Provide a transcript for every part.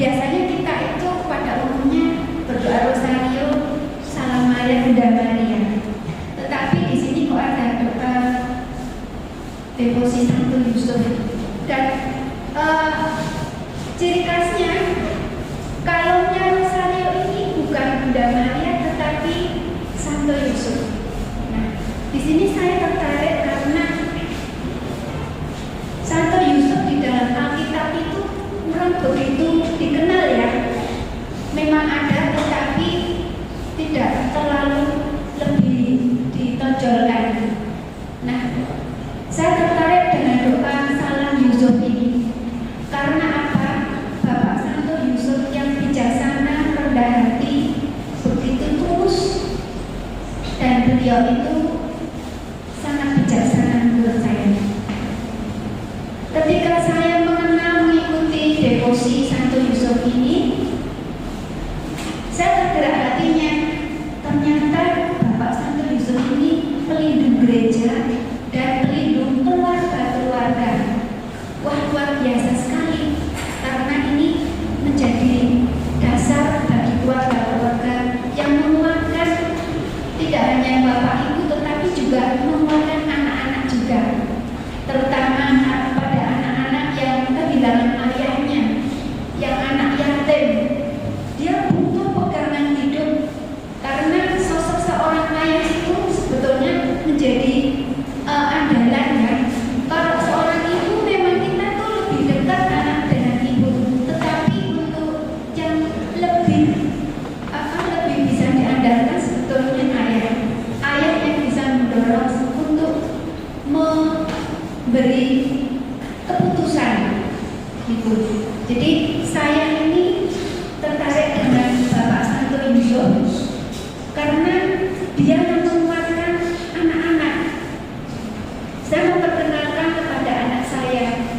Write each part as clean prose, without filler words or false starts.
biasanya kita itu pada umumnya berdoa rosario, Salam Maria, Bunda Maria. Tetapi di sini kok ada doa devosi Santo Yusuf. Dan ciri khasnya kalungnya rosario ini bukan Bunda Maria tetapi Santo Yusuf. Nah, di sini saya tertarik karena Santo Yusuf di dalam Alkitab itu kurang begitu dikenal ya. Memang ada tetapi tidak terlalu lebih ditonjolkan. Nah, saya tertarik dengan doa Salam Yusuf ini karena apa? Bapak Santo Yusuf yang bijaksana, rendah hati, begitu tulus, dan beliau itu sangat bijaksana menurut saya. Ketika saya mengenal mengikuti devosi Santo Yusuf ini, saya tergerak hatinya. Ternyata Bapak Santo Yusuf ini pelindung gereja dan pelindung keluarga-keluarga. Wah, luar biasa sekali, karena ini menjadi dasar bagi keluarga-keluarga yang menguatkan tidak hanya Bapak Ibu tetapi juga menguatkan anak-anak juga, terutama pada anak-anak yang kehilangan ayahnya, yang anak yatim. Dia butuh pegangan hidup karena sosok seorang ayah itu sebetulnya menjadi andalan ya. Kalau seorang ibu memang kita tuh lebih dekat anak dengan ibu, tetapi untuk yang lebih bisa diandalkan sebetulnya ayah yang bisa mendorong untuk memberi keputusan gitu. Jadi saya ini tertarik dengan Bapak Santo Yusuf karena dia menguatkan anak-anak. Saya memperkenalkan kepada anak saya,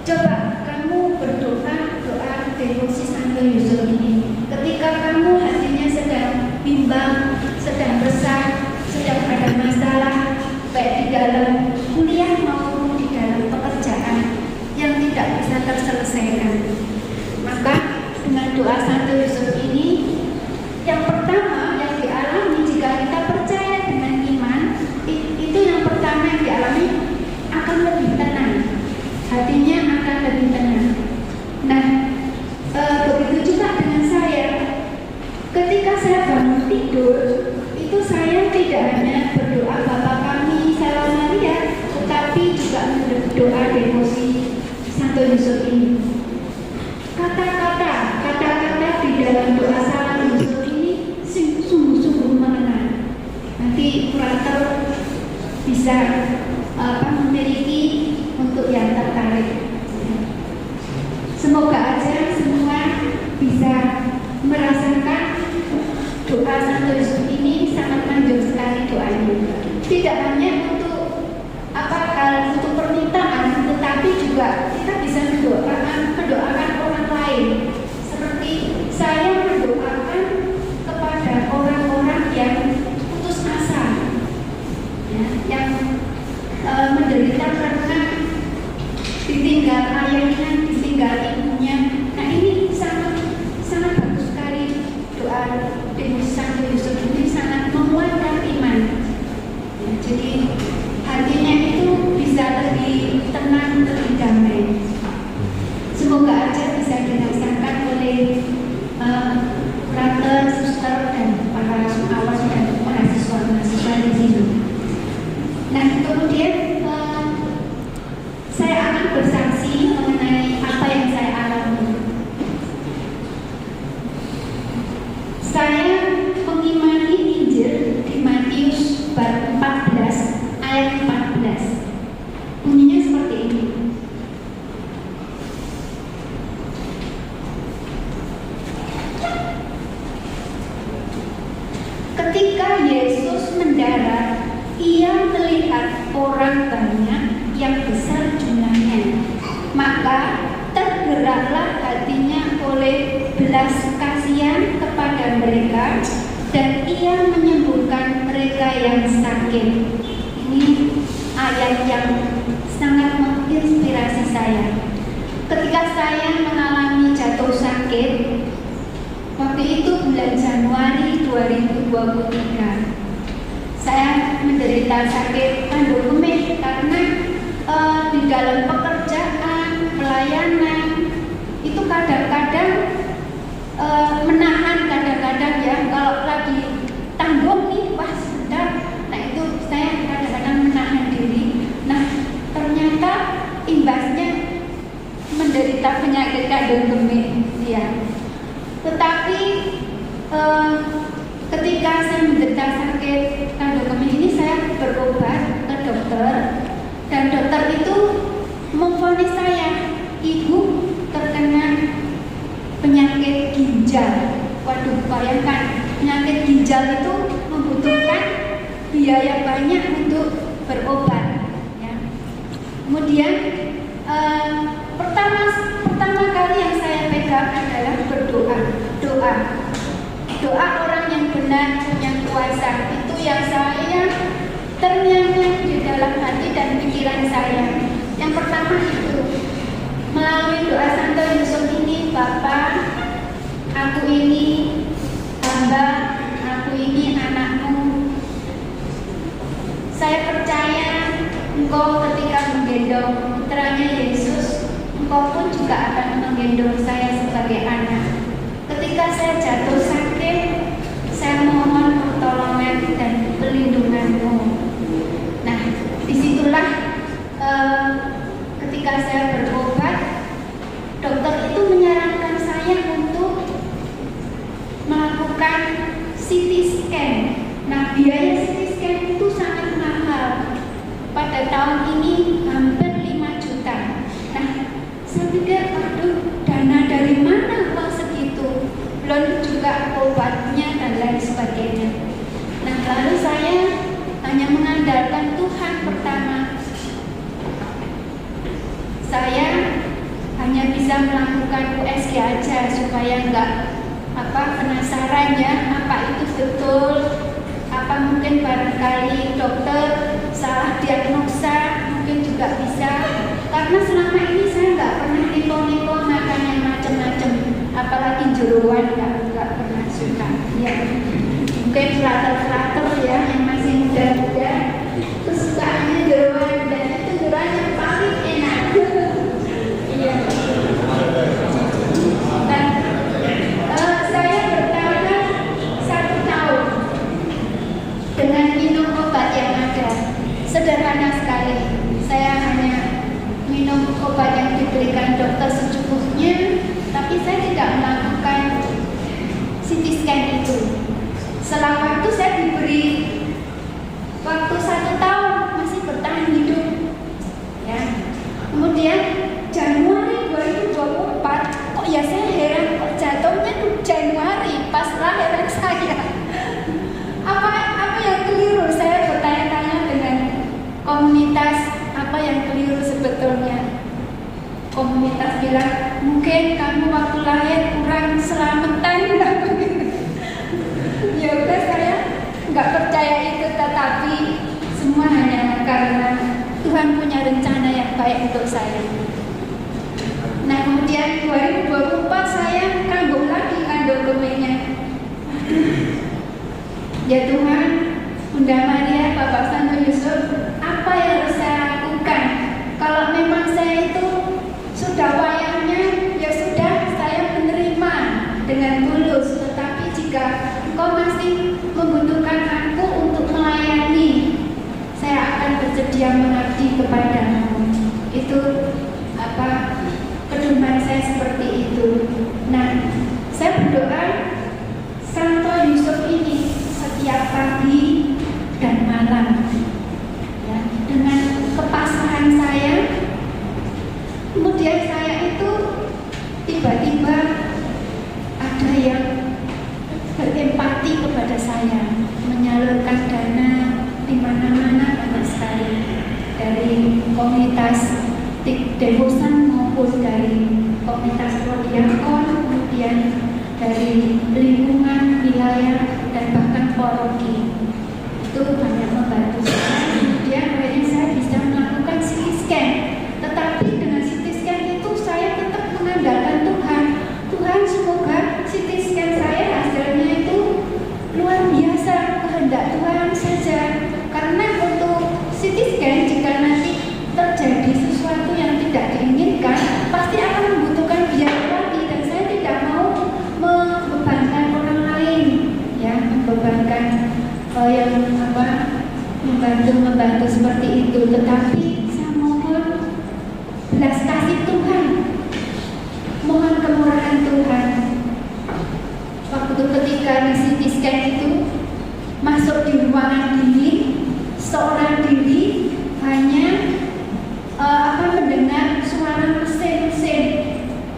coba kamu berdoa doa devosi Santo Yusuf ini. Ketika kamu hatinya sedang bimbang, sedang resah, sedang ada masalah, baik di dalam kuliah maupun di dalam pekerjaan yang tidak bisa terselesaikan, maka dengan doa Santo Yusuf ini, yang pertama yang dialami jika kita percaya dengan iman, itu yang pertama yang dialami akan lebih tenang, hatinya akan lebih tenang. Nah, begitu juga dengan saya. Ketika saya bangun tidur, itu saya tidak hanya berdoa Bapa Kami Salam Maria, tetapi juga berdoa devosi Santo Yusuf ini. Kata-kata di dalam doa Salam Yusuf ini sungguh-sungguh mengenal. Nanti kurator bisa memiliki untuk yang tertarik. Semoga aja semua bisa merasakan doa Santo Yusuf ini sangat manjur sekali doanya. Tidak hanya untuk untuk permintaan, tetapi juga kita bisa mendoakan orang lain. Seperti saya mendoakan kepada orang-orang yang putus asa, ya, yang menderita karena ditinggal ayahnya, ditinggal ibunya. Nah, ini sangat bagus sekali doa devosi Santo Yusuf ini, sangat menguatkan iman. Ya, jadi hatinya itu bisa lebih tenang, lebih damai. Semoga aja bisa dirasakan oleh kurator, suster, dan para awas dan mahasiswa di sini. Nah, kemudian saya akan bersaksi mengenai apa yang saya alami. Saya mengimani Injil di Matius bab 14 ayat 14. Bunyinya seperti ini. Ketika Yesus mendarat, ia melihat orang banyak yang besar jumlahnya, maka tergeraklah hatinya oleh belas kasihan kepada mereka, dan ia menyembuhkan mereka yang sakit. Ini ayat yang sangat menginspirasi saya. Ketika saya mengalami jatuh bulan Januari 2023. Saya menderita sakit kandung kemih karena di dalam pekerjaan, pelayanan itu kadang-kadang menahan, kadang-kadang ya kalau lagi tanggung nih, wah sebentar, nah itu saya kadang-kadang menahan diri. Nah ternyata imbasnya menderita penyakit kandung kemih ya. Tetapi ketika saya menderita sakit kandung kemih ini, saya berobat ke dokter, dan dokter itu memvonis saya, ibu terkena penyakit ginjal. Waduh, bayangkan penyakit ginjal itu membutuhkan biaya banyak untuk berobat ya. Kemudian pertama kali yang saya pegang adalah berdoa. Doa orang yang benar, yang kuasa, itu yang saya terngiang-ngiang di dalam hati dan pikiran saya. Yang pertama itu melalui doa Santo Yusuf ini, Bapa, aku ini hamba, aku ini anakmu. Saya percaya Engkau ketika menggendong putranya Yesus, Engkau pun juga akan menggendong saya sebagai anak. Ketika saya jatuh sakit, saya mohon pertolongan dan perlindungan-Mu. Nah, disitulah ketika saya berobat, dokter itu menyarankan saya untuk melakukan CT scan. Nah, biaya CT scan itu sangat mahal. Pada tahun ini hampir 5 juta. Nah, saya pikir, aduh, dana dari mana uang segitu? Belum juga obatnya dan lain sebagainya. Nah, lalu saya hanya mengandalkan Tuhan pertama. Saya hanya bisa melakukan USG aja supaya enggak penasaran ya, apa itu betul, apa mungkin barangkali dokter salah diagnosa, mungkin juga bisa. Karena selama ini saya nggak pernah neko-neko makan yang macam-macam, apalagi jeroan nggak pernah suka. Ya, mungkin flatter ya yang masih muda-muda, kesukaannya jeroan, dan itu jeroan yang paling enak. Iya. Dan saya bertahan 1 tahun dengan minum obat yang ada. Sederhana sekali, saya hanya minum obat yang diberikan dokter secukupnya, tapi saya tidak melakukan CT scan itu. Setelah waktu saya diberi waktu 1 tahun masih bertahan hidup ya. Kemudian Januari 2024, kok ya saya heran, kok jatuhnya tuh Januari pas lahiran saya. Apa yang keliru? Saya bertanya-tanya dengan komunitas, apa yang keliru sebetulnya. Komunitas bilang, mungkin kamu waktu lahir kurang selamatan. Ya udah, saya nggak percaya itu, tetapi semua hanya karena Tuhan punya rencana yang baik untuk saya. Nah, kemudian 2024 saya kambuh lagi kandung kemihnya. Ya Tuhan, Bunda Maria, Bapak Santo Yusuf, apa yang harus saya lakukan? Kalau memang saya itu sudah wayangnya, ya sudah, saya menerima dengan tulus. Tetapi jika Engkau masih membutuhkan aku untuk melayani, saya akan bersedia mengabdi kepadamu. Itu pedoman saya seperti itu. Nah, saya berdoa Santo Yusuf ini setiap pagi dan malam ya, dengan kepasrahan saya. Kemudian saya itu tiba-tiba ada yang berempati kepada saya, menyalurkan dana di mana-mana, banyak sekali, dari komunitas devosan maupun dari komunitas prodiakon, kemudian dari lingkungan wilayah dan bahkan paroki. Itu banyak membantu saya. Kemudian akhirnya saya bisa melakukan CT scan. Tetapi dengan CT scan itu saya tetap mengandalkan Tuhan. Tuhan, semoga CT scan saya hasilnya membantu seperti itu, tetapi saya mohon belas kasih Tuhan, mohon kemurahan Tuhan. Waktu ketika di CT scan itu masuk di ruangan dingin, seorang diri hanya mendengar suara mesin-mesin.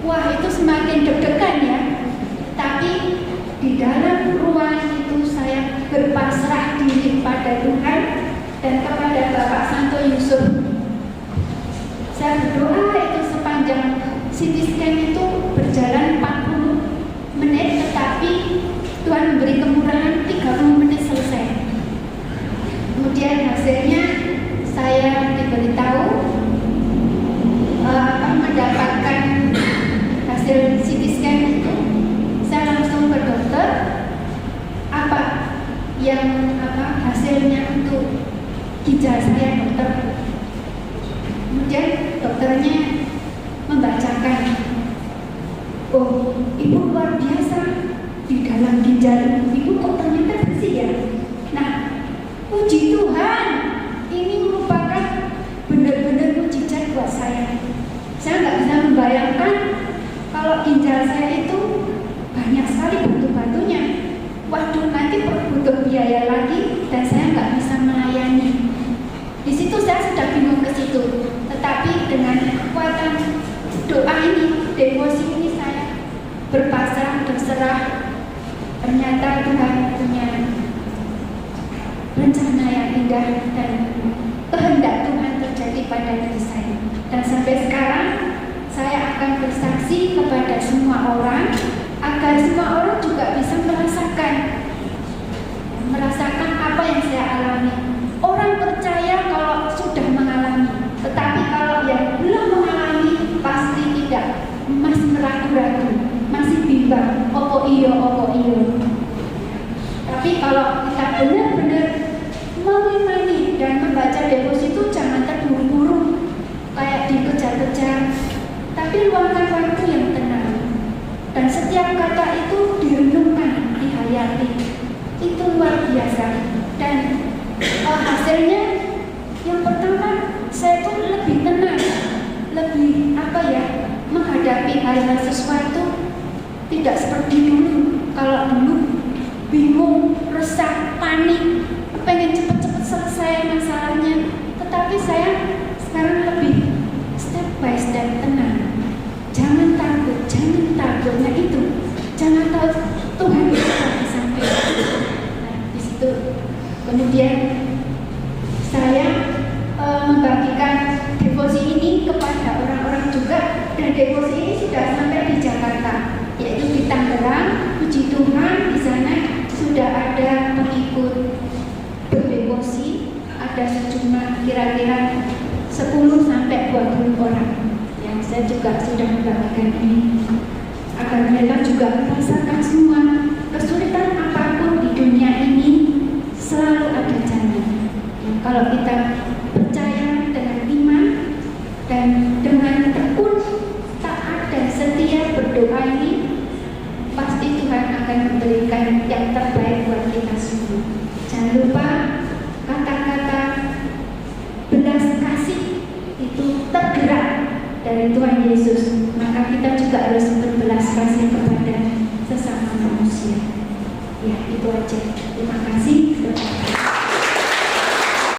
Wah, itu semakin deg-degan ya. Tapi di dalam ruangan itu saya berpasrah diri pada Tuhan dan kepada Bapak Santo Yusuf. Saya berdoa itu sepanjang CT scan itu berjalan 40 menit, tetapi Tuhan memberi kemurahan 30 menit selesai. Kemudian hasilnya saya diberitahu mendapatkan hasil CT scan itu. Saya langsung ke dokter, apa yang hasilnya untuk ginjal saya, dokter. Kemudian dokternya membacakan, oh, ibu luar biasa, di dalam ginjal ibu kok ternyata bersih ya. Nah, puji Tuhan, ini merupakan benar-benar mujizat buat saya. Saya nggak bisa membayangkan kalau ginjal saya itu banyak sekali batu-batunya. Waduh, nanti butuh biaya lagi dan saya nggak bisa melayani. Di situ saya sudah bingung ke situ. Tetapi dengan kekuatan doa ini, devosi ini, saya berpasrah, berserah. Ternyata Tuhan punya rencana yang indah dan kehendak Tuhan terjadi pada diri saya. Dan sampai sekarang saya akan bersaksi kepada semua orang agar semua orang juga bisa merasakan apa yang saya alami. Orang percaya kalau sudah mengalami, tetapi kalau yang belum mengalami pasti tidak, masih ragu-ragu, masih bimbang, opo iyo. Tapi kalau kita benar-benar mengimani dan membaca devosi itu jangan terburu-buru kayak dikejar-kejar, tapi luangkan waktu yang tenang. Dan setiap kata itu direnungkan, dihayati. Itu luar biasa. Dan hasilnya yang pertama, saya itu lebih tenang, lebih menghadapi hal-hal sesuatu tidak seperti dulu. Kalau dulu bingung, resah, panik, pengen cepet-cepet selesai masalahnya. Tetapi saya sekarang lebih step by step, tenang. Jangan takut. Nah itu, jangan tahu Tuhan itu akan sampai. Nah di situ kemudian saya membagikan devosi ini kepada orang-orang juga, dan devosi ini sudah sampai di Jakarta, yaitu di Tangerang. Puji Tuhan, di sana sudah ada pengikut berdevosi, ada sejumlah kira-kira 10 sampai 20 orang yang saya juga sudah membagikan ini, agar mereka juga merasakan semua kesulitan apapun di dunia ini selalu ada jalan. Kalau kita percaya dengan iman dan dengan tekun, taat dan setia berdoa ini, pasti Tuhan akan memberikan yang terbaik buat kita semua. Jangan lupa kata-kata belas kasih itu tergerak dari Tuhan Yesus, maka kita juga harus berbelas kasih kepada